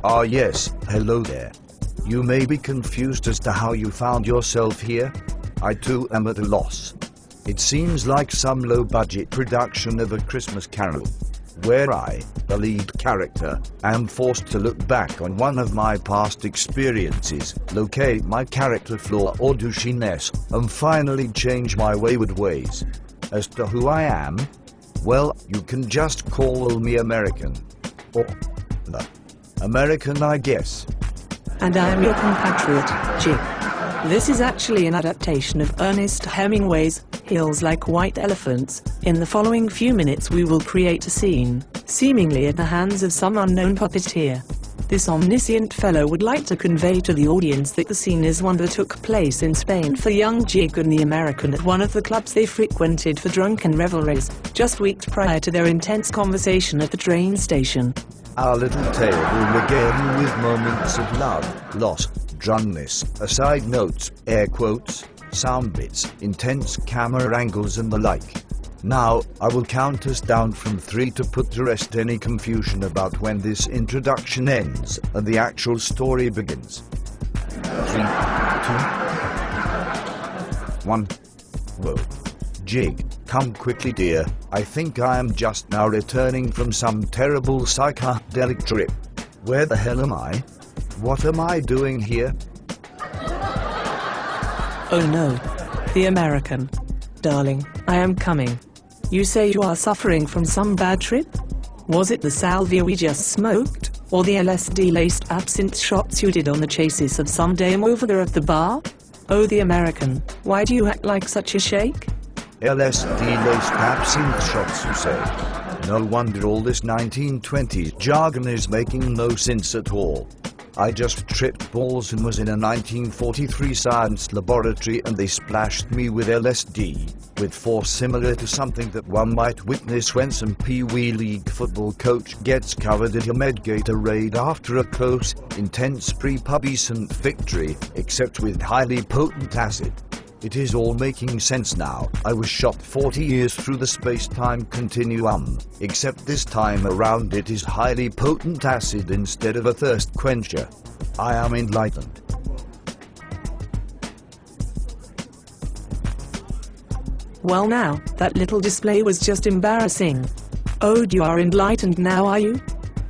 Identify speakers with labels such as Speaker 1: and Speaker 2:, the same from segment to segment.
Speaker 1: Ah yes, hello there. You may be confused as to how you found yourself here. I too am at a loss. It seems like some low-budget production of A Christmas Carol, where I, the lead character, am forced to look back on one of my past experiences, locate my character flaw or douchiness, and finally change my wayward ways. As to who I am, well, you can just call me American. Or the American, I guess.
Speaker 2: And I am your compatriot, Jig. This is actually an adaptation of Ernest Hemingway's Hills Like White Elephants. In the following few minutes we will create a scene, seemingly at the hands of some unknown puppeteer. This omniscient fellow would like to convey to the audience that the scene is one that took place in Spain for young Jig and the American at one of the clubs they frequented for drunken revelries, just weeks prior to their intense conversation at the train station.
Speaker 1: Our little tale will regale you with moments of love, loss, drunkenness, aside notes, air quotes, sound bits, intense camera angles and the like. Now, I will count us down from 3 to put to rest any confusion about when this introduction ends and the actual story begins. 3, 2, 1. Whoa. Jig, come quickly dear, I think I am just now returning from some terrible psychedelic trip. Where the hell am I? What am I doing here?
Speaker 2: Oh no. The American. Darling, I am coming. You say you are suffering from some bad trip? Was it the salvia we just smoked, or the LSD-laced absinthe shots you did on the chassis of some dame over there at the bar? Oh, the American, why do you act like such a shake?
Speaker 1: LSD-laced absinthe shots, you say? No wonder all this 1920s jargon is making no sense at all. I just tripped balls and was in a 1943 science laboratory and they splashed me with LSD, with force similar to something that one might witness when some Pee-wee League football coach gets covered in a Gatorade after a close, intense pre-pubescent victory, except with highly potent acid. It is all making sense now. I was shot 40 years through the space-time continuum, except this time around it is highly potent acid instead of a thirst quencher. I am enlightened.
Speaker 2: Well now, that little display was just embarrassing. Oh, you are enlightened now, are you?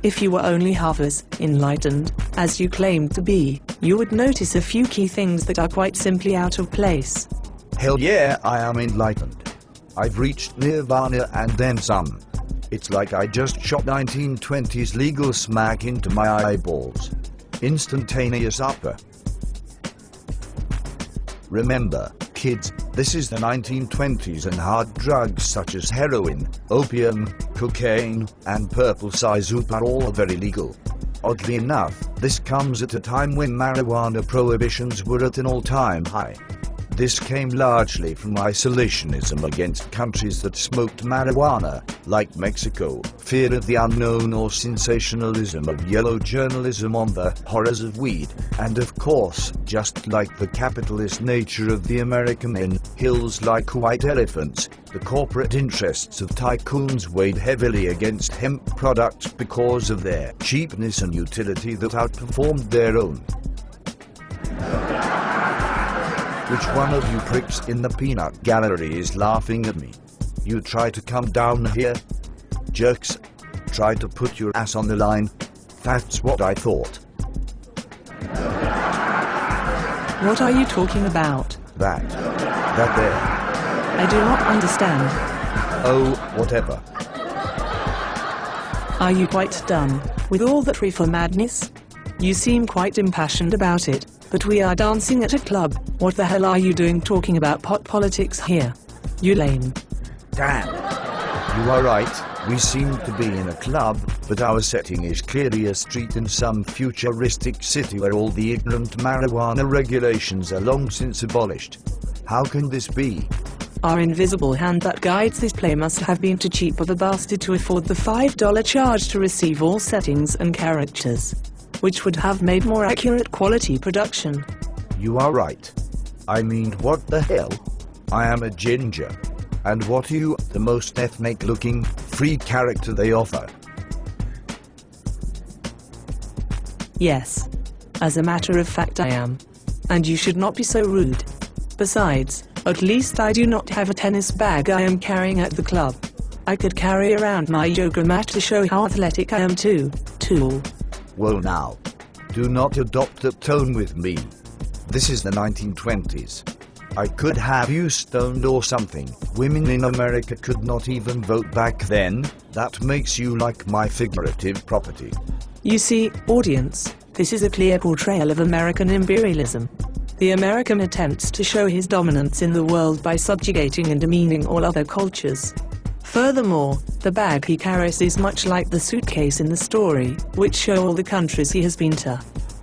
Speaker 2: If you were only half as enlightened as you claimed to be, you would notice a few key things that are quite simply out of place.
Speaker 1: Hell yeah, I am enlightened. I've reached nirvana and then some. It's like I just shot 1920s legal smack into my eyeballs. Instantaneous upper. Remember, kids, this is the 1920s and hard drugs such as heroin, opium, cocaine, and purple sizoop are all very legal. Oddly enough, this comes at a time when marijuana prohibitions were at an all-time high. This came largely from isolationism against countries that smoked marijuana, like Mexico, fear of the unknown or sensationalism of yellow journalism on the horrors of weed, and of course, just like the capitalist nature of the American in Hills Like White Elephants, the corporate interests of tycoons weighed heavily against hemp products because of their cheapness and utility that outperformed their own. Which one of you pricks in the peanut gallery is laughing at me? You try to come down here? Jerks. Try to put your ass on the line? That's what I thought.
Speaker 2: What are you talking about?
Speaker 1: That there.
Speaker 2: I do not understand.
Speaker 1: Oh, whatever.
Speaker 2: Are you quite done with all that reefer madness? You seem quite impassioned about it, but we are dancing at a club. What the hell are you doing talking about pot politics here? You lame.
Speaker 1: Damn. You are right, we seem to be in a club, but our setting is clearly a street in some futuristic city where all the ignorant marijuana regulations are long since abolished. How can this be?
Speaker 2: Our invisible hand that guides this play must have been too cheap of a bastard to afford the $5 charge to receive all settings and characters, which would have made more accurate quality production.
Speaker 1: You are right. I mean, what the hell? I am a ginger. And what are you, the most ethnic-looking, free character they offer?
Speaker 2: Yes. As a matter of fact I am. And you should not be so rude. Besides, at least I do not have a tennis bag I am carrying at the club. I could carry around my yoga mat to show how athletic I am too. Tool.
Speaker 1: Well now. Do not adopt a tone with me. This is the 1920s. I could have you stoned or something. Women in America could not even vote back then. That makes you like my figurative property.
Speaker 2: You see, audience, this is a clear portrayal of American imperialism. The American attempts to show his dominance in the world by subjugating and demeaning all other cultures. Furthermore, the bag he carries is much like the suitcase in the story, which show all the countries he has been to.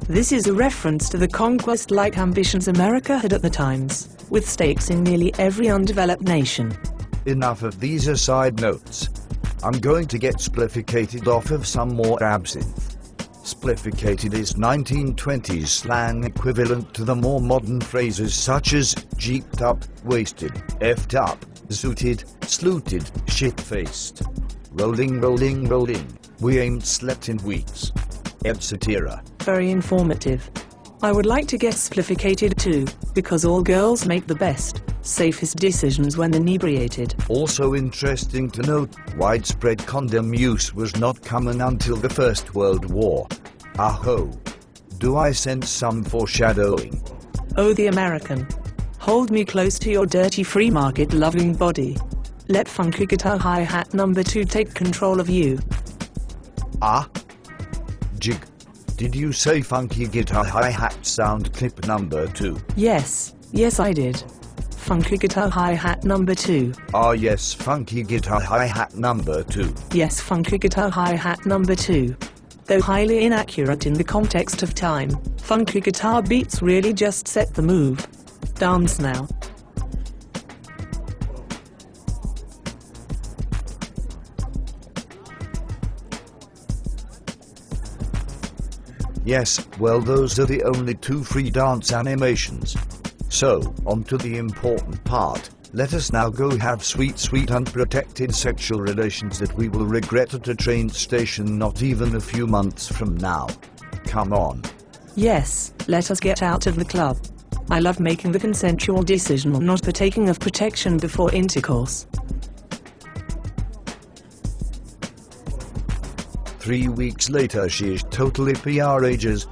Speaker 2: This is a reference to the conquest-like ambitions America had at the times, with stakes in nearly every undeveloped nation.
Speaker 1: Enough of these aside notes. I'm going to get splifficated off of some more absinthe. Splifficated is 1920s slang equivalent to the more modern phrases such as jeeped up, wasted, effed up, zooted, slooted, shit-faced. Rolling, rolling, rolling. We ain't slept in weeks. Etc.
Speaker 2: Very informative. I would like to get splifficated too, because all girls make the best, safest decisions when inebriated.
Speaker 1: Also interesting to note, widespread condom use was not common until the First World War. Aho. Do I sense some foreshadowing?
Speaker 2: Oh, the American. Hold me close to your dirty free market loving body. Let funky guitar hi-hat number 2 take control of you.
Speaker 1: Ah? Jig. Did you say funky guitar hi-hat sound clip number 2?
Speaker 2: Yes I did. Funky guitar hi-hat number 2.
Speaker 1: Ah yes, funky guitar hi-hat number 2.
Speaker 2: Yes, funky guitar hi-hat number 2. Though highly inaccurate in the context of time, funky guitar beats really just set the move. Dance now.
Speaker 1: Yes, well those are the only 2 free dance animations. So, on to the important part. Let us now go have sweet unprotected sexual relations that we will regret at a train station not even a few months from now. Come on.
Speaker 2: Yes, let us get out of the club. I love making the consensual decision on not partaking of protection before intercourse.
Speaker 1: 3 weeks later she is totally PR ages,